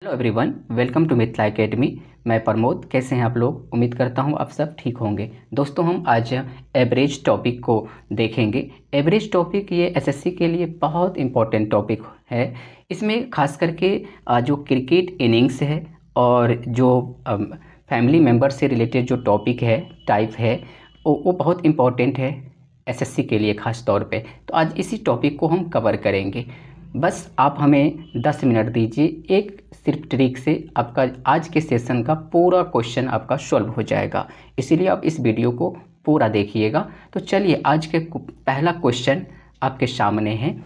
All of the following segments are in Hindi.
Hello everyone, welcome to Mithila Academy. मैं प्रमोद। कैसे हैं आप लोग? उम्मीद करता हूं आप सब ठीक होंगे। दोस्तों, हम आज एवरेज टॉपिक को देखेंगे। एवरेज टॉपिक ये एसएससी के लिए बहुत इंपॉर्टेंट टॉपिक है। इसमें खास करके जो क्रिकेट इनिंग्स है और जो फैमिली मेम्बर से रिलेटेड जो टॉपिक है, टाइप है, वो बहुत इंपॉर्टेंट है एसएससी के लिए ख़ास तौर पे। तो आज इसी टॉपिक को हम कवर करेंगे। बस आप हमें 10 मिनट दीजिए, एक सिर्फ ट्रिक से आपका आज के सेशन का पूरा क्वेश्चन आपका सॉल्व हो जाएगा। इसीलिए आप इस वीडियो को पूरा देखिएगा। तो चलिए, आज के पहला क्वेश्चन आपके सामने है।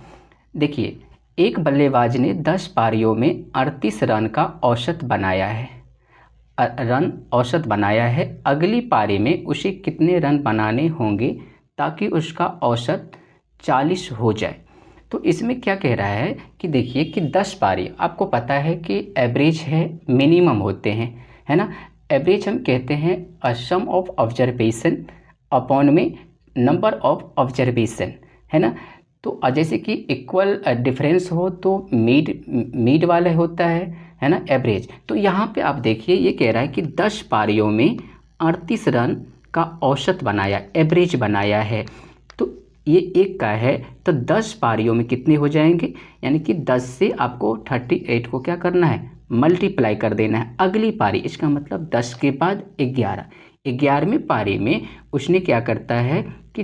देखिए, एक बल्लेबाज ने 10 पारियों में 38 रन का औसत बनाया है। अगली पारी में उसे कितने रन बनाने होंगे ताकि उसका औसत 40 हो जाए? तो इसमें क्या कह रहा है कि देखिए कि 10 पारी, आपको पता है कि एवरेज है, मिनिमम होते हैं, है ना। एवरेज हम कहते हैं सम ऑफ ऑब्जर्वेशन अपॉन में नंबर ऑफ ऑब्जर्वेशन, है ना। तो जैसे कि इक्वल डिफरेंस हो तो मीड वाला होता है ना, एवरेज। तो यहाँ पे आप देखिए, ये कह रहा है कि 10 पारियों में 38 रन का औसत बनाया, एवरेज बनाया है। तो ये एक का है, तो 10 पारियों में कितने हो जाएंगे? यानी कि 10 से आपको 38 को क्या करना है, मल्टीप्लाई कर देना है। अगली पारी, इसका मतलब 10 के बाद 11, 11वें पारी में उसने क्या करता है कि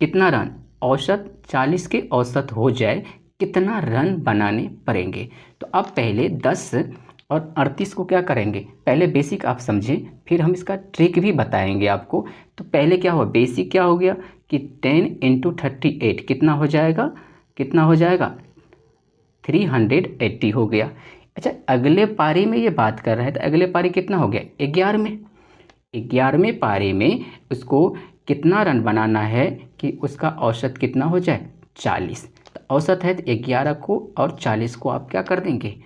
कितना रन, औसत 40 के औसत हो जाए, कितना रन बनाने पड़ेंगे। तो अब पहले 10 और 38 को क्या करेंगे, पहले बेसिक आप समझें, फिर हम इसका ट्रिक भी बताएंगे आपको। तो पहले क्या हुआ, बेसिक क्या हो गया कि 10 × 38 कितना हो जाएगा, 380 हो गया। अच्छा, अगले पारी में ये बात कर रहे हैं, तो अगले पारी कितना हो गया, 11वें पारी में उसको कितना रन बनाना है कि उसका औसत कितना हो जाए, 40। तो औसत है तो 11 को और 40 को आप क्या कर देंगे,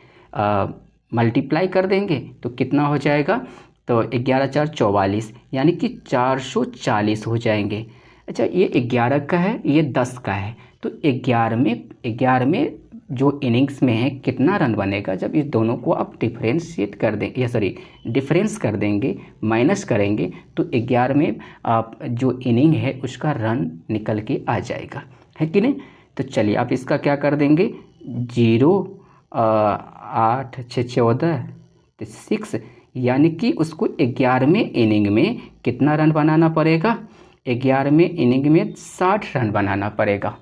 मल्टीप्लाई कर देंगे, तो कितना हो जाएगा, तो 11 × 4 = 44, यानी कि 440 हो जाएंगे। अच्छा, ये 11 का है, ये 10 का है। तो 11वें जो इनिंग्स में है कितना रन बनेगा, जब इस दोनों को आप डिफरेंशिएट कर दें, डिफरेंस कर देंगे, माइनस करेंगे, तो 11वें आप जो इनिंग है उसका रन निकल के आ जाएगा, है कि नहीं। तो चलिए, आप इसका क्या कर देंगे, 0 8 6 14 तो 6, यानी कि उसको 11वें इनिंग में कितना रन बनाना पड़ेगा, 11वें इनिंग में 60 रन बनाना पड़ेगा।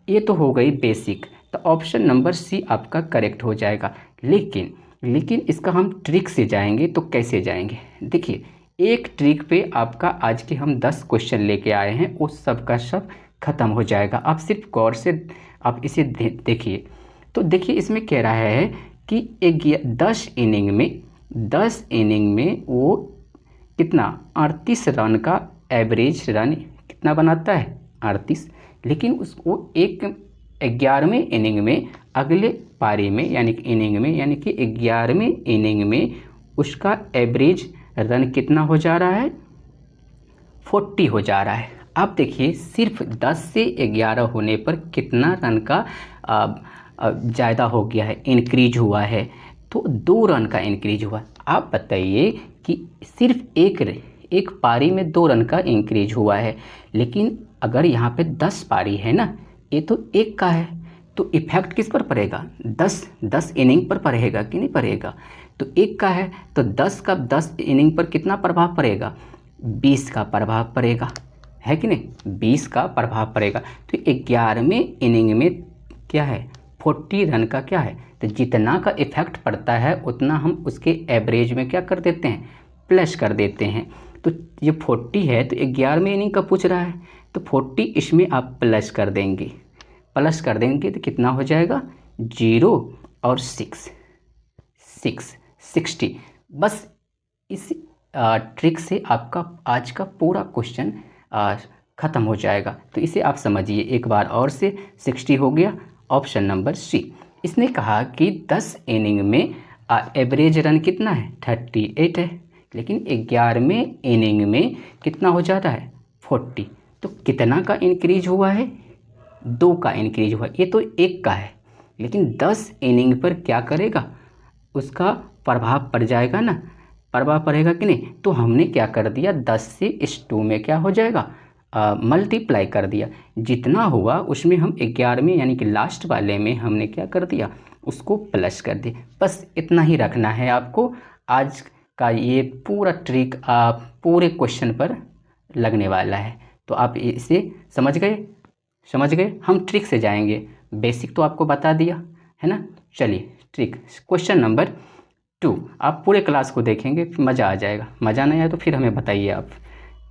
ये तो हो गई बेसिक। तो ऑप्शन नंबर सी आपका करेक्ट हो जाएगा। लेकिन इसका हम ट्रिक से जाएंगे, तो कैसे जाएंगे, देखिए, एक ट्रिक पे आपका आज के हम 10 क्वेश्चन लेके आए हैं, उस सब का सब खत्म हो जाएगा। आप सिर्फ गौर से आप इसे देखिए। तो देखिए, इसमें कह रहा है कि 10 इनिंग में वो कितना, 38 रन का एवरेज रन कितना बनाता है, 38। लेकिन उसको 11वें इनिंग में, अगले पारी में, यानी कि 11वें इनिंग में उसका एवरेज रन कितना हो जा रहा है, 40 हो जा रहा है। आप देखिए, सिर्फ 10 से 11 होने पर कितना रन का ज़्यादा हो गया है, इंक्रीज हुआ है, तो 2 रन का इंक्रीज हुआ। आप बताइए कि सिर्फ एक पारी में 2 रन का इंक्रीज हुआ है, लेकिन अगर यहाँ पे 10 पारी है ना, ये तो एक का है, तो इफेक्ट किस पर पड़ेगा, 10 इनिंग पर पड़ेगा कि नहीं पड़ेगा। तो एक का है तो 10 इनिंग पर कितना प्रभाव पड़ेगा, 20 का प्रभाव पड़ेगा, है कि नहीं, 20 का प्रभाव पड़ेगा। तो 11वें इनिंग में क्या है, 40 रन का क्या है, तो जितना का इफेक्ट पड़ता है उतना हम उसके एवरेज में क्या कर देते हैं, प्लस कर देते हैं। तो ये 40 है, तो 11वें इनिंग का पूछ रहा है, तो 40 इसमें आप प्लस कर देंगे तो कितना हो जाएगा, 0 और 6 60। बस इस ट्रिक से आपका आज का पूरा क्वेश्चन ख़त्म हो जाएगा। तो इसे आप समझिए एक बार और से, 60 हो गया, ऑप्शन नंबर सी। इसने कहा कि 10 इनिंग में एवरेज रन कितना है, 38 है, लेकिन 11वें इनिंग में कितना हो जाता है, 40। तो कितना का इंक्रीज हुआ है, 2 का इंक्रीज हुआ। ये तो एक का है, लेकिन 10 इनिंग पर क्या करेगा, उसका प्रभाव पड़ जाएगा ना, प्रभाव पड़ेगा कि नहीं। तो हमने क्या कर दिया, 10 से इस 2 में क्या हो जाएगा, मल्टीप्लाई कर दिया। जितना हुआ उसमें हम 11वें यानी कि लास्ट वाले में हमने क्या कर दिया, उसको प्लस कर दिया। बस इतना ही रखना है आपको। आज का ये पूरा ट्रिक आप पूरे क्वेश्चन पर लगने वाला है। तो आप इसे समझ गए। हम ट्रिक से जाएंगे, बेसिक तो आपको बता दिया है ना। चलिए ट्रिक क्वेश्चन नंबर 2 आप पूरे क्लास को देखेंगे, मज़ा आ जाएगा। मज़ा नहीं आया तो फिर हमें बताइए आप,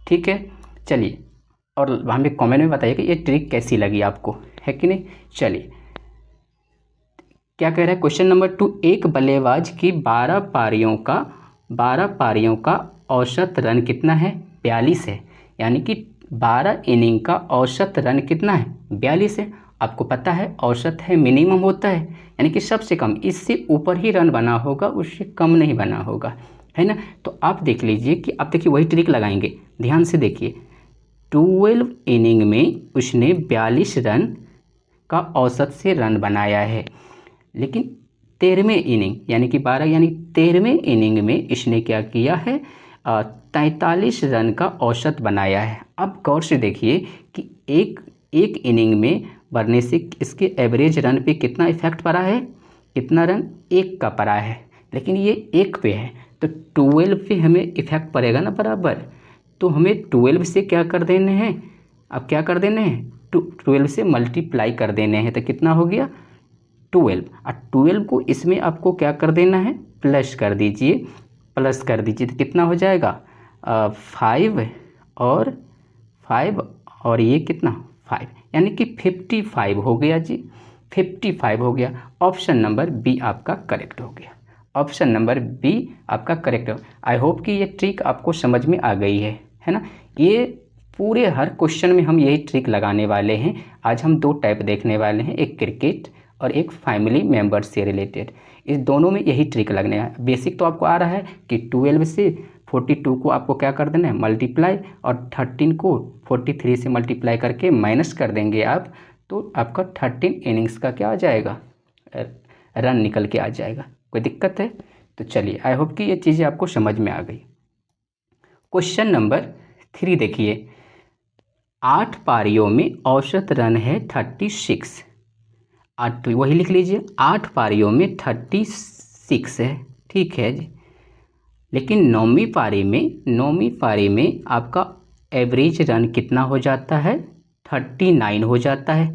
ठीक है। चलिए, और हमें कमेंट में बताइए कि ये ट्रिक कैसी लगी आपको, है कि नहीं। चलिए क्या कह रहा है क्वेश्चन नंबर 2, एक बल्लेबाज की 12 पारियों का औसत रन कितना है, 42 है। यानी कि 12 इनिंग का औसत रन कितना है, 42 है। आपको पता है औसत है मिनिमम होता है, यानी कि सबसे कम, इससे ऊपर ही रन बना होगा, उससे कम नहीं बना होगा, है ना। तो आप देख लीजिए कि आप देखिए वही ट्रिक लगाएंगे, ध्यान से देखिए। 12 इनिंग में उसने 42 रन का औसत से रन बनाया है, लेकिन 13वें इनिंग यानी कि 12 यानी 13वें इनिंग में इसने क्या किया है, 43 रन का औसत बनाया है। अब गौर से देखिए कि एक इनिंग में बढ़ने से इसके एवरेज रन पे कितना इफेक्ट पड़ा है, कितना रन, 1 का पड़ा है, लेकिन ये 1 पे है तो 12 पे हमें इफेक्ट पड़ेगा ना बराबर। तो हमें 12 से क्या कर देने हैं, अब क्या कर देने हैं, 12 से मल्टीप्लाई कर देने हैं। तो कितना हो गया 12, और 12 को इसमें आपको क्या कर देना है, प्लस कर दीजिए। तो कितना हो जाएगा 5 और 5 और ये कितना 5, यानी कि 55 हो गया जी, 55 हो गया। ऑप्शन नंबर बी आपका करेक्ट हो गया, ऑप्शन नंबर बी आपका करेक्ट हो। आई होप कि ये ट्रिक आपको समझ में आ गई है ना। ये पूरे हर क्वेश्चन में हम यही ट्रिक लगाने वाले हैं। आज हम 2 टाइप देखने वाले हैं, एक क्रिकेट और एक फैमिली मेम्बर से रिलेटेड। इस दोनों में यही ट्रिक लगने है। बेसिक तो आपको आ रहा है कि 12 से 42 को आपको क्या कर देना है, मल्टीप्लाई, और 13 को 43 से मल्टीप्लाई करके माइनस कर देंगे आप, तो आपका 13 इनिंग्स का क्या आ जाएगा, रन निकल के आ जाएगा। कोई दिक्कत है? तो चलिए, आई होप कि ये चीज़ें आपको समझ में आ गई। क्वेश्चन नंबर 3 देखिए, 8 पारियों में औसत रन है 36। 8 वही लिख लीजिए, 8 पारियों में 36 है, ठीक है जी। लेकिन 9वीं पारी में आपका एवरेज रन कितना हो जाता है, 39 हो जाता है।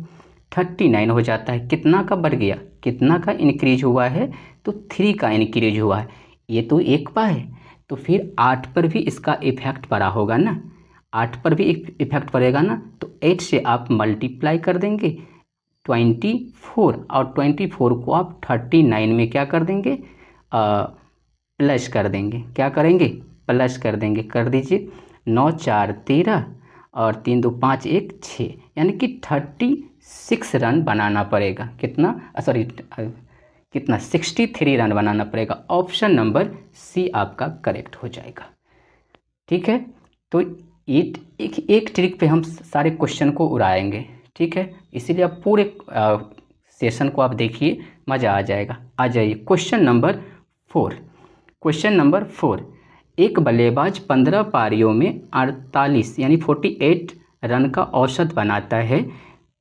39 हो जाता है, कितना का बढ़ गया, कितना का इंक्रीज हुआ है, तो 3 का इंक्रीज हुआ है। ये तो 1 पा है, तो फिर 8 पर भी इसका इफेक्ट पड़ा होगा ना, 8 पर भी इफेक्ट पड़ेगा ना। तो 8 से आप मल्टीप्लाई कर देंगे 24, और 24 को आप 39 में क्या कर देंगे, प्लस कर देंगे। क्या करेंगे, प्लस कर देंगे। कर दीजिए, 9 4 13 और 3 2 5 1 6, यानी कि 36 रन बनाना पड़ेगा। कितना, सॉरी कितना, 63 रन बनाना पड़ेगा। ऑप्शन नंबर सी आपका करेक्ट हो जाएगा, ठीक है। तो एक ट्रिक पे हम सारे क्वेश्चन को उड़ाएंगे, ठीक है। इसीलिए आप पूरे सेशन को आप देखिए, मज़ा आ जाएगा। आ जाइए क्वेश्चन नंबर 4। क्वेश्चन नंबर 4, एक बल्लेबाज 15 पारियों में 48 यानी 48 रन का औसत बनाता है,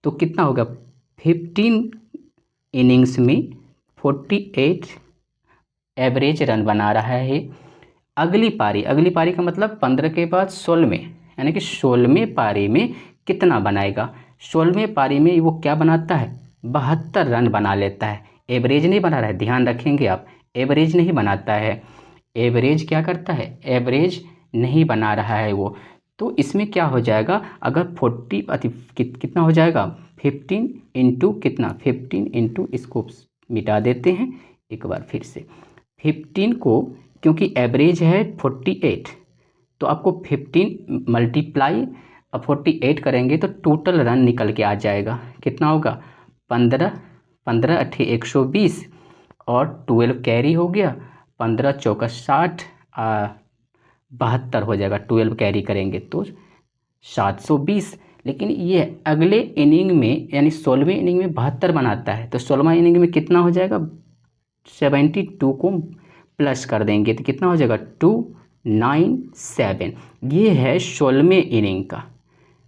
तो कितना होगा, 15 इनिंग्स में 48 एवरेज रन बना रहा है। अगली पारी का मतलब 15 के बाद 16वें, यानी कि 16वें पारी में कितना बनाएगा। 16वें पारी में वो क्या बनाता है, 72 रन बना लेता है। एवरेज नहीं बना रहा है, ध्यान रखेंगे आप, एवरेज नहीं बनाता है। एवरेज क्या करता है, एवरेज नहीं बना रहा है वो। तो इसमें क्या हो जाएगा, अगर 40 कितना हो जाएगा, 15 इंटू कितना, 15 इंटू, इसको मिटा देते हैं एक बार फिर से। 15 को, क्योंकि एवरेज है 48, तो आपको 15 मल्टीप्लाई 48 करेंगे तो टोटल रन निकल के आ जाएगा। कितना होगा, 15 अट्ठे 120 और 12 कैरी हो गया, 15 चौका 60, 72 हो जाएगा। 12 कैरी करेंगे तो 720। लेकिन ये अगले इनिंग में यानी 16वें इनिंग में 72 बनाता है, तो 16वां इनिंग में कितना हो जाएगा, 72 को प्लस कर देंगे तो कितना हो जाएगा 297। ये है 16वें इनिंग का,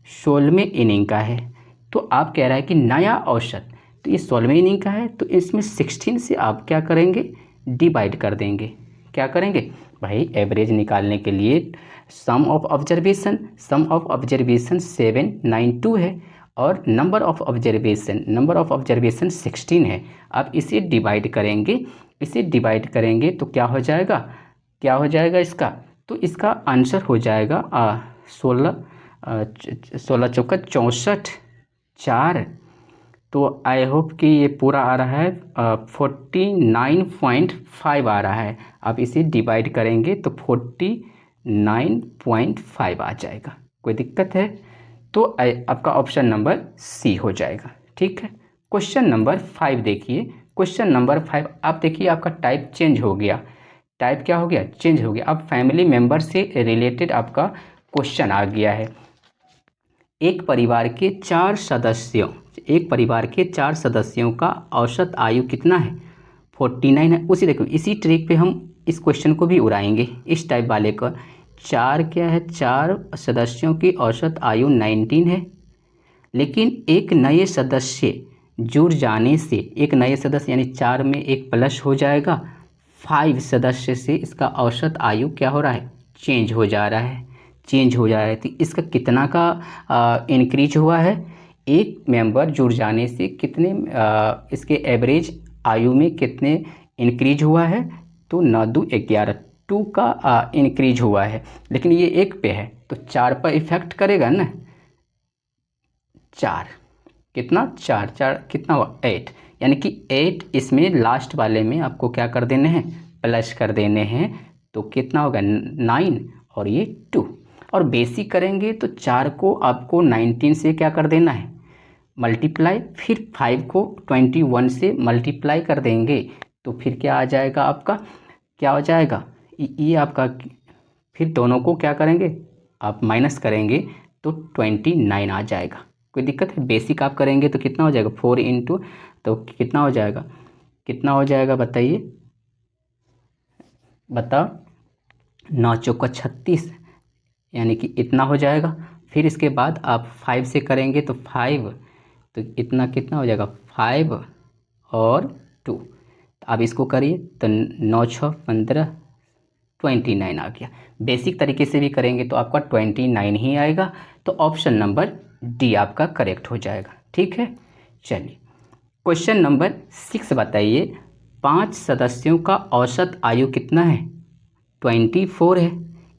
16वें इनिंग का है। तो आप कह रहा है कि नया औसत, तो ये 16वें इनिंग का है, तो इसमें 16 से आप क्या करेंगे, डिवाइड कर देंगे। क्या करेंगे भाई, एवरेज निकालने के लिए सम ऑफ ऑब्जर्वेशन 792 है और नंबर ऑफ ऑब्जर्वेशन 16 है। आप इसे डिवाइड करेंगे, तो क्या हो जाएगा इसका, तो इसका आंसर हो जाएगा 16 चौका 64 4। तो आई होप कि ये पूरा आ रहा है 49.5 आ रहा है। आप इसे डिवाइड करेंगे तो 49.5 आ जाएगा। कोई दिक्कत है तो आपका ऑप्शन नंबर सी हो जाएगा। ठीक है, क्वेश्चन नंबर 5 देखिए। क्वेश्चन नंबर 5 आप देखिए, आपका टाइप चेंज हो गया। टाइप क्या हो गया, चेंज हो गया। अब फैमिली मेम्बर से रिलेटेड आपका क्वेश्चन आ गया है। एक परिवार के 4 सदस्यों का औसत आयु कितना है, 49 है। उसी देखो, इसी ट्रिक पे हम इस क्वेश्चन को भी उड़ाएंगे। इस टाइप वाले का 4 क्या है, 4 सदस्यों की औसत आयु 19 है, लेकिन एक नए सदस्य जुड़ जाने से, एक नए सदस्य यानी 4 में एक प्लस हो जाएगा, 5 सदस्य से इसका औसत आयु क्या हो रहा है, चेंज हो जा रहा है। तो इसका कितना का इंक्रीज हुआ है, एक मेंबर जुड़ जाने से कितने इसके एवरेज आयु में कितने इंक्रीज हुआ है, तो 9 2 11 2 का इंक्रीज हुआ है। लेकिन ये एक पे है तो 4 पर इफेक्ट करेगा ना। 4 कितना, 4 कितना हुआ 8, यानी कि 8 इसमें लास्ट वाले में आपको क्या कर देने हैं, प्लस कर देने हैं। तो कितना होगा 9 और ये 2, और बेसिक करेंगे तो 4 को आपको 19 से क्या कर देना है, मल्टीप्लाई, फिर 5 को 21 से मल्टीप्लाई कर देंगे। तो फिर क्या आ जाएगा आपका, क्या हो जाएगा ये आपका, फिर दोनों को क्या करेंगे आप माइनस करेंगे तो 29 आ जाएगा। कोई दिक्कत है, बेसिक आप करेंगे तो कितना हो जाएगा 4 इंटू, तो कितना हो जाएगा बताइए, बताओ 9 चौका 36, यानी कि इतना हो जाएगा। फिर इसके बाद आप 5 से करेंगे तो 5, तो इतना कितना हो जाएगा 5 और 2। अब इसको करिए तो 9 6 15 29 आ गया। बेसिक तरीके से भी करेंगे तो आपका 29 ही आएगा। तो ऑप्शन नंबर डी आपका करेक्ट हो जाएगा। ठीक है, चलिए क्वेश्चन नंबर 6 बताइए। 5 सदस्यों का औसत आयु कितना है, 24 है।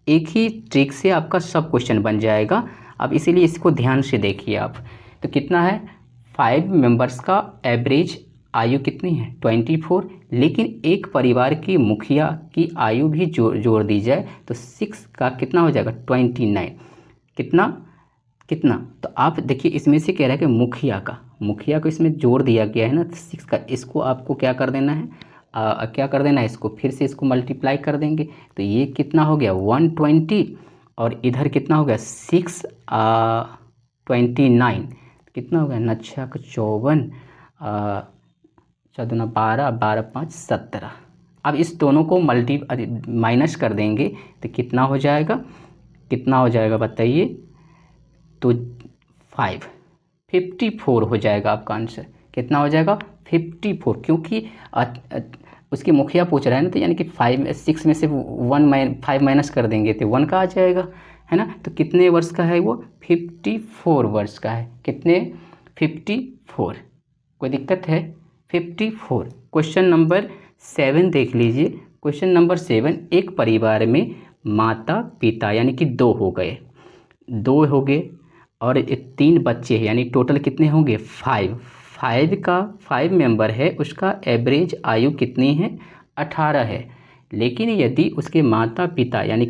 एक ही ट्रिक से आपका सब क्वेश्चन बन जाएगा। अब इसीलिए इसको ध्यान से देखिए आप। तो कितना है, 5 मेंबर्स का एवरेज आयु कितनी है 24, लेकिन एक परिवार की मुखिया की आयु भी जोड़ दी जाए तो 6 का कितना हो जाएगा 29। कितना तो आप देखिए, इसमें से कह रहा है कि मुखिया को इसमें जोड़ दिया गया है ना 6 का, इसको आपको क्या कर देना है, इसको फिर से इसको मल्टीप्लाई कर देंगे। तो ये कितना हो गया 120, और इधर कितना हो गया 29, कितना हो गया 9 6 54 14 12 12 5 17। अब इस दोनों को माइनस कर देंगे तो कितना हो जाएगा बताइए, तो 54 हो जाएगा आपका आंसर। कितना हो जाएगा 54, क्योंकि उसकी मुखिया पूछ रहा है ना, तो यानी कि 6 में से 5 माइनस कर देंगे तो 1 का आ जाएगा, है ना। तो कितने वर्ष का है वो, 54 वर्ष का है। कितने 54, कोई दिक्कत है 54। क्वेश्चन नंबर 7 देख लीजिए। क्वेश्चन नंबर 7, एक परिवार में माता पिता यानी कि 2 हो गए और 3 बच्चे हैं, यानी टोटल कितने होंगे 5 मेंबर है, उसका एवरेज आयु कितनी है 18 है। लेकिन यदि उसके माता पिता यानी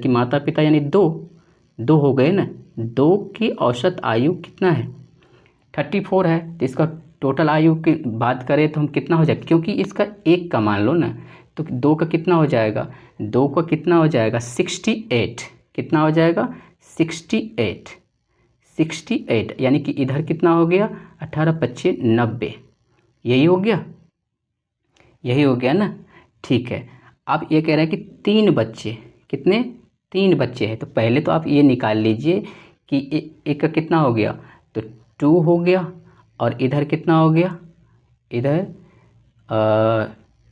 2 हो गए ना, 2 की औसत आयु कितना है 34 है। तो इसका टोटल आयु की बात करें तो हम कितना हो जाएगा, क्योंकि इसका एक का मान लो ना, तो 2 का कितना हो जाएगा, 68। कितना हो जाएगा 68, यानी कि इधर कितना हो गया 18 25 90, यही हो गया ना। ठीक है। अब ये कह रहा है कि 3 बच्चे, कितने, 3 बच्चे हैं। तो पहले तो आप ये निकाल लीजिए कि एक का कितना हो गया, तो 2 हो गया, और इधर कितना हो गया, इधर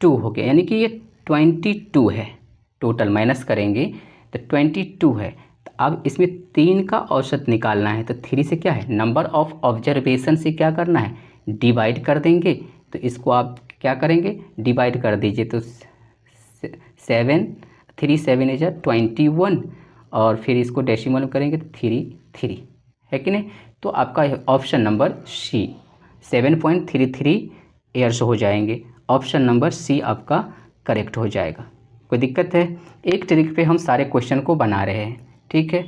2 हो गया, यानी कि ये 22 है। टोटल माइनस करेंगे तो 22 है। तो अब इसमें 3 का औसत निकालना है, तो 3 से क्या है, नंबर ऑफ ऑब्जर्वेशन से क्या करना है, डिवाइड कर देंगे। तो इसको आप क्या करेंगे, डिवाइड कर दीजिए। तो 7, 3 7 इज 21, और फिर इसको डेसिमल में करेंगे तो 3 है कि नहीं। तो आपका ऑप्शन नंबर सी 7.33 ईयर्स हो जाएंगे। ऑप्शन नंबर सी आपका करेक्ट हो जाएगा। कोई दिक्कत है, एक ट्रिक पे हम सारे क्वेश्चन को बना रहे हैं, ठीक है।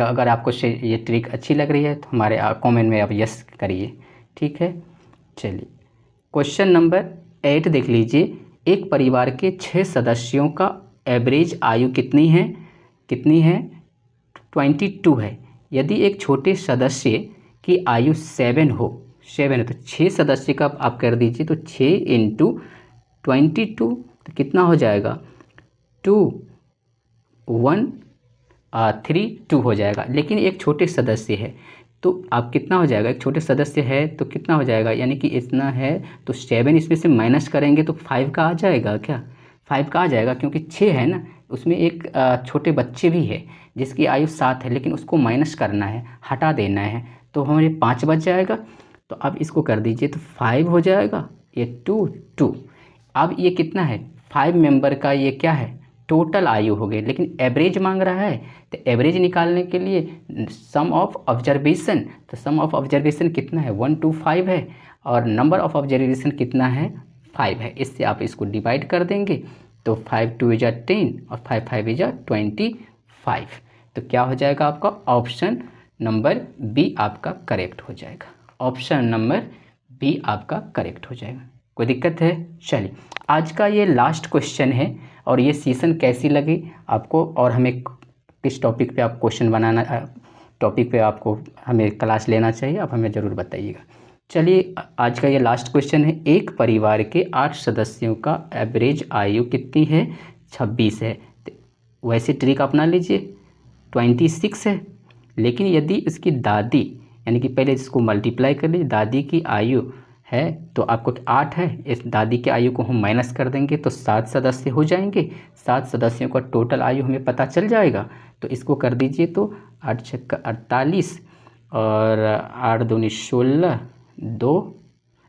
अगर आपको ये ट्रिक अच्छी लग रही है तो हमारे कमेंट में आप यस करिए, ठीक है। चलिए क्वेश्चन नंबर 8 देख लीजिए। एक परिवार के 6 सदस्यों का एवरेज आयु कितनी है, 22 है। यदि एक छोटे सदस्य की आयु 7 हो, 7 है, तो 6 सदस्य का आप कर दीजिए। तो 6 × 22 तो कितना हो जाएगा, 2 1 3 2 हो जाएगा। लेकिन एक छोटे सदस्य है तो आप कितना हो जाएगा, एक छोटे सदस्य है तो कितना हो जाएगा, यानी कि इतना है तो 7 इसमें से माइनस करेंगे तो 5 का आ जाएगा, क्या 5 का आ जाएगा, क्योंकि 6 है ना, उसमें एक छोटे बच्चे भी है जिसकी आयु 7 है, लेकिन उसको माइनस करना है, हटा देना है, तो हमारे 5 बच जाएगा। तो अब इसको कर दीजिए तो 5 हो जाएगा, ये 2। अब ये कितना है, 5 मेंबर का ये क्या है, टोटल आयु हो गई, लेकिन एवरेज मांग रहा है। तो एवरेज निकालने के लिए सम ऑफ ऑब्जर्वेशन, तो सम ऑफ ऑब्जर्वेशन कितना है, 1 2 5 है, और नंबर ऑफ ऑब्जर्वेशन कितना है, 5 है। इससे आप इसको डिवाइड कर देंगे तो 5 2 इज 10 और 5 5 इज 25। तो क्या हो जाएगा आपका, ऑप्शन नंबर बी आपका करेक्ट हो जाएगा। ऑप्शन नंबर बी आपका करेक्ट हो जाएगा। कोई दिक्कत है। चलिए आज का ये लास्ट क्वेश्चन है, और ये सेशन कैसी लगी आपको, और हमें किस टॉपिक पे आप क्वेश्चन बनाना, टॉपिक पे आपको हमें क्लास लेना चाहिए, आप हमें ज़रूर बताइएगा। चलिए आज का ये लास्ट क्वेश्चन है। एक परिवार के 8 सदस्यों का एवरेज आयु कितनी है, 26 है। तो वैसे ट्रिक अपना लीजिए, 26 है, लेकिन यदि इसकी दादी, यानी कि पहले इसको मल्टीप्लाई कर लीजिए, दादी की आयु है तो आपको 8 है, इस दादी की आयु को हम माइनस कर देंगे तो 7 सदस्य हो जाएंगे। 7 सदस्यों का टोटल आयु हमें पता चल जाएगा। तो इसको कर दीजिए तो 8 छक्का 48 और 8 दूनी 16, 2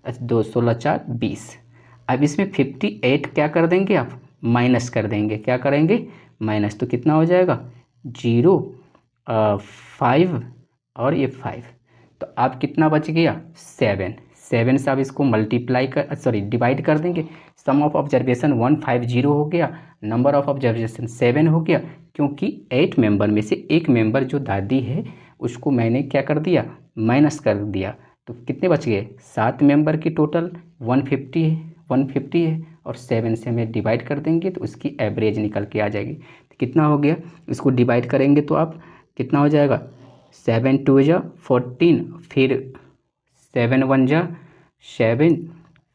16 4 20। अब इसमें 58 क्या कर देंगे आप, माइनस कर देंगे, क्या करेंगे, माइनस। तो कितना हो जाएगा, 0 5 और ये 5। तो आप कितना बच गया, 7 से आप इसको मल्टीप्लाई कर, सॉरी डिवाइड कर देंगे। सम ऑफ ऑब्जर्वेशन 150 हो गया, नंबर ऑफ ऑब्जर्वेशन 7 हो गया, क्योंकि 8 मेंबर में से एक मेंबर जो दादी है उसको मैंने क्या कर दिया, माइनस कर दिया। तो कितने बच गए, 7 मेंबर की टोटल 150 है, और 7 से हमें डिवाइड कर देंगे तो उसकी एवरेज निकल के आ जाएगी। तो कितना हो गया, इसको डिवाइड करेंगे तो आप कितना हो जाएगा, 7 2 जा 14, फिर 7 1 जा 7,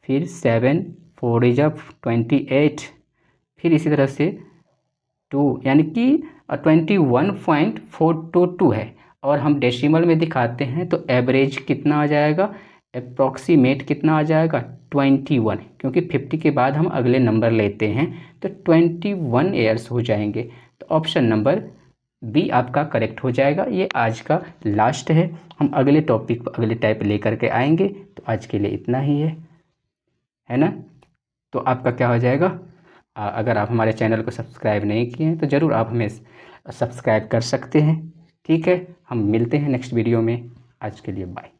फिर 7 4 जा 28, फिर इसी तरह से 2, यानी कि 21.422 है। और हम डेसिमल में दिखाते हैं तो एवरेज कितना आ जाएगा, अप्रॉक्सीमेट कितना आ जाएगा, 21, क्योंकि 50 के बाद हम अगले नंबर लेते हैं तो 21 ईयर्स हो जाएंगे। तो ऑप्शन नंबर बी आपका करेक्ट हो जाएगा। ये आज का लास्ट है, हम अगले टॉपिक पर अगले टाइप लेकर के आएंगे। तो आज के लिए इतना ही है ना। तो आपका क्या हो जाएगा, अगर आप हमारे चैनल को सब्सक्राइब नहीं किए हैं तो ज़रूर आप हमें सब्सक्राइब कर सकते हैं, ठीक है। हम मिलते हैं नेक्स्ट वीडियो में, आज के लिए बाय।